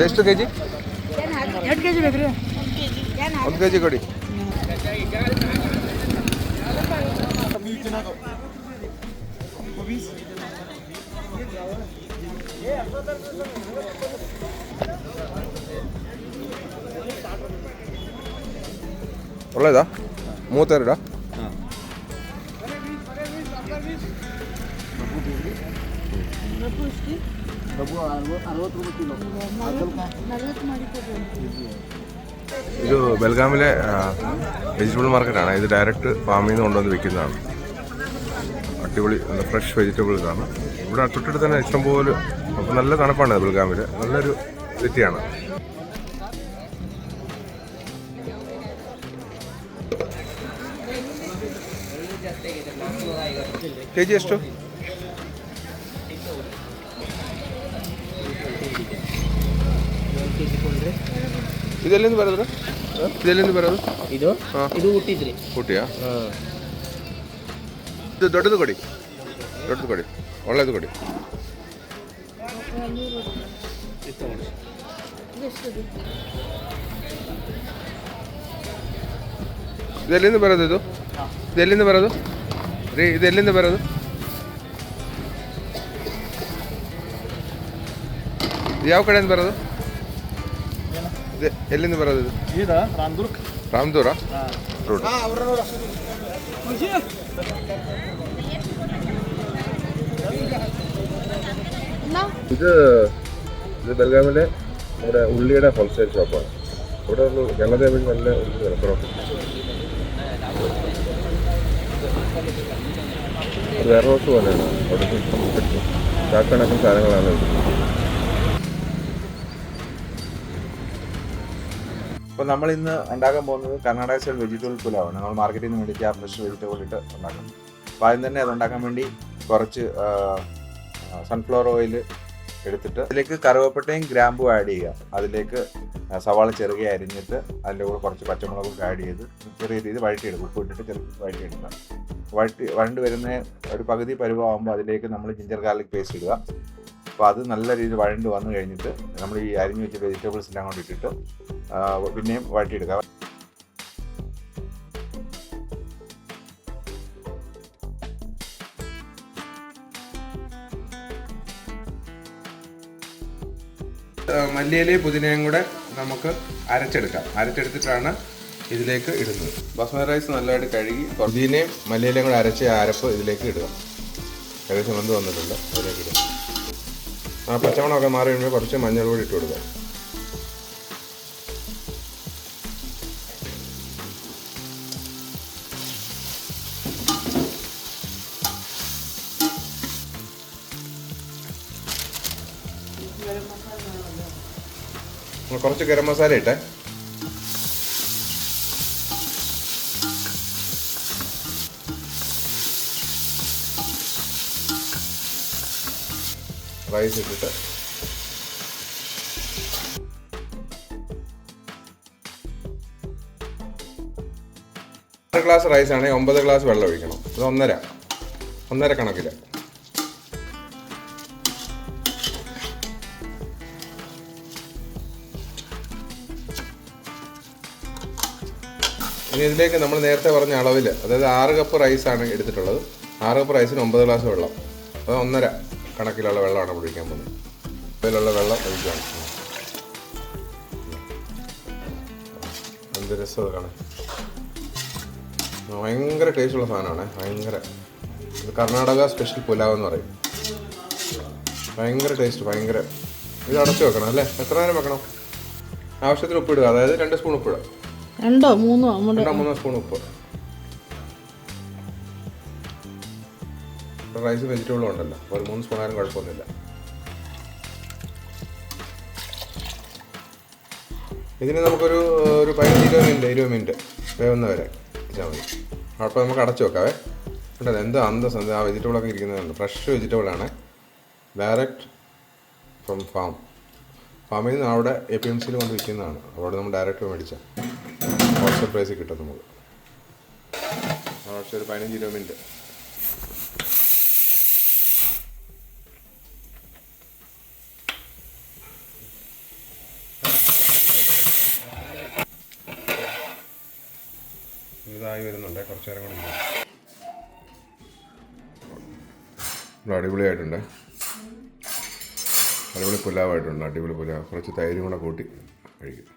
ಎಷ್ಟು K G? 2 kg ಬೇಕು ರೀ. 1 kg ಕೊಡಿ. ಒಳ್ಳೆಯದಾ? 32? ഇത് ബെൽഗാമിലെ വെജിറ്റബിൾ മാർക്കറ്റാണ്. ഇത് ഡയറക്റ്റ് ഫാമിൽ നിന്ന് കൊണ്ടുവന്ന് വിൽക്കുന്നതാണ്. അടിപൊളി ഫ്രഷ് വെജിറ്റബിൾസ് ആണ്. ഇവിടെ തൊട്ടടുത്ത് തന്നെ ഇഷ്ടംപോലെ. അപ്പോൾ നല്ല തണുപ്പാണ് ബെൽഗാമിൽ. നല്ലൊരു സിറ്റിയാണ്. ಕೆ ಜಿ ಎಷ್ಟು? ಇದೆಲ್ಲಿಂದ ಬರೋದು? ಇದೆಲ್ಲಿಂದ ಬರೋದು? ಇದು ಇದು ಹುಟ್ಟಿದ್ರಿ. ಹುಟ್ಟಿಯಾ? ಇದು ದೊಡ್ಡದು ಕೊಡಿ, ದೊಡ್ಡದು ಕೊಡಿ, ಒಳ್ಳೆಯದು ಕೊಡಿ. ಇದೆಲ್ಲಿಂದ ಬರೋದು? ಇದೆಲ್ಲಿಂದ ಬರೋದು ರೀ? ಇದೆಲ್ಲಿಂದ ಬರೋದು? ಯಾವ ಕಡೆಯಿಂದ ಬರೋದು? ಎಲ್ಲಿಂದ ಬರೋದು ಇದು? ರಾಮದೂರ ರೋಡ್. ഇത് ബെൽഗാമിലെ നമ്മുടെ ഉള്ളിയുടെ ഹോൾസെയിൽ ഷോപ്പാണ്. ഇവിടെ ഒന്ന് ഞങ്ങളുടെ നല്ല ഉള്ളി വിലക്കുറവ്. വേറെ റോസ് പോലെയാണ് അവിടെ ചാക്കണക്കും സാധനങ്ങളാണ് ഇത്. അപ്പോൾ നമ്മൾ ഇന്ന് ഉണ്ടാക്കാൻ പോകുന്നത് കർണാടക സ്റ്റൈൽ വെജിറ്റബിൾ പുലാവാണ്. നമ്മൾ മാർക്കറ്റിൽ നിന്ന് മേടിക്കുക ഫ്രഷ് വെജിറ്റബിൾ ഇട്ട് ഉണ്ടാക്കുന്നത്. അപ്പോൾ ആദ്യം തന്നെ അത് ഉണ്ടാക്കാൻ വേണ്ടി കുറച്ച് സൺഫ്ലവർ ഓയിൽ എടുത്തിട്ട് അതിലേക്ക് കറുവപ്പട്ടയും ഗ്രാമ്പും ആഡ് ചെയ്യുക. അതിലേക്ക് സവാള ചെറുകെ അരിഞ്ഞിട്ട് അതിൻ്റെ കൂടെ കുറച്ച് പച്ചമുളകും ആഡ് ചെയ്ത് ചെറിയ രീതിയിൽ വഴറ്റിയെടുക്കും. ഉപ്പ് ഇട്ടിട്ട് ചെറിയ വഴറ്റിയെടുക്കുക. വഴണ്ട് വരുന്ന ഒരു പകുതി പരുവമാകുമ്പോൾ അതിലേക്ക് നമ്മൾ ജിഞ്ചർ ഗാർലിക് പേസ്റ്റ് ഇടുക. അപ്പോൾ അത് നല്ല രീതിയിൽ വഴണ്ട് വന്നു കഴിഞ്ഞിട്ട് നമ്മൾ ഈ അരിഞ്ഞു വെച്ച വെജിറ്റബിൾസ് എല്ലാം കൊണ്ട് ഇട്ടിട്ട് പിന്നെയും വഴറ്റിയെടുക്കുക. മല്ലിയിലയും പുതിനയും കൂടെ നമുക്ക് അരച്ചെടുക്കാം. അരച്ചെടുത്തിട്ടാണ് ഇതിലേക്ക് ഇടുന്നത്. ബസ്മതി റൈസ് നല്ലതായിട്ട് കഴുകി പുതിനയും മല്ലിയിലയും കൂടെ അരച്ച അരപ്പ് ഇതിലേക്ക് ഇടുക. ഏകദേശം വെന്ത് വന്നിട്ടുണ്ട്. അതിലേക്ക് ഇടുക. പച്ചമണമൊക്കെ മാറി കഴിയുമ്പോൾ കുറച്ച് മഞ്ഞൾ പൊടി ഇട്ട് കൊടുക്കുക. കുറച്ച് ഗരം മസാല ഇട്ടേ. റൈസ് ഇട്ടിട്ട് ഗ്ലാസ് റൈസ് ആണെങ്കിൽ 9 ഗ്ലാസ് വെള്ളം ഒഴിക്കണം. ഇത് ഒന്നര കണക്കില്ല. ഇനി ഇതിലേക്ക് നമ്മൾ നേരത്തെ പറഞ്ഞ അളവിൽ, അതായത് 6 കപ്പ് റൈസാണ് എടുത്തിട്ടുള്ളത്. 6 കപ്പ് റൈസിന് 9 ഗ്ലാസ് വെള്ളം. അത് 1.5 കണക്കിലുള്ള വെള്ളമാണ് ഒഴിക്കാൻ പോകുന്നത്. അതിലുള്ള വെള്ളം ഒഴിക്കുകയാണ്. എന്ത് രസം കാണാൻ. ഭയങ്കര ടേസ്റ്റുള്ള സാധനമാണ്. ഭയങ്കര ഇത് കർണാടക സ്പെഷ്യൽ പുലാവ് എന്ന് പറയും. ഭയങ്കര ടേസ്റ്റ്. ഭയങ്കര. ഇത് അടച്ചു വെക്കണം അല്ലേ? എത്ര നേരം വെക്കണം? ആവശ്യത്തിന് ഉപ്പിടുക. അതായത് 2 സ്പൂൺ ഉപ്പിടുക. 2-3 സ്പൂൺ ഉപ്പ്. റൈസ് വെജിറ്റബിളും ഉണ്ടല്ലോ, ഒരു 3 സ്പൂണായാലും കുഴപ്പമൊന്നുമില്ല. ഇതിന് നമുക്കൊരു 15-20 മിനിറ്റ് വേവുന്ന വരെ വെച്ചാൽ മതി. അപ്പോൾ നമുക്ക് അടച്ചു വെക്കാവേ. ഉണ്ടല്ലോ എന്താ അന്തസ്. ആ വെജിറ്റബിളൊക്കെ ഇരിക്കുന്നതുണ്ട്. ഫ്രഷ് വെജിറ്റബിളാണ്, ഡയറക്റ്റ് ഫ്രം ഫാം. ഫാമിൽ നിന്ന് അവിടെ APMCയിൽ കൊണ്ട് വിൽക്കുന്നതാണ്. അവിടെ നമ്മൾ ഡയറക്റ്റ് മേടിച്ചാൽ ഹോൾസെയിൽ പ്രൈസിൽ കിട്ടും നമുക്ക്. പക്ഷേ ഒരു 15-20 മിനിറ്റ്. ഇതായി വരുന്നുണ്ട്, കുറച്ച് നേരം കൂടി. അടിപൊളിയായിട്ടുണ്ട്, അടിപൊളി പുലാവായിട്ടുണ്ട്. അടിപൊളി പുലാവ് കുറച്ച് തൈരും കൂടെ കൂട്ടി കഴിക്കും.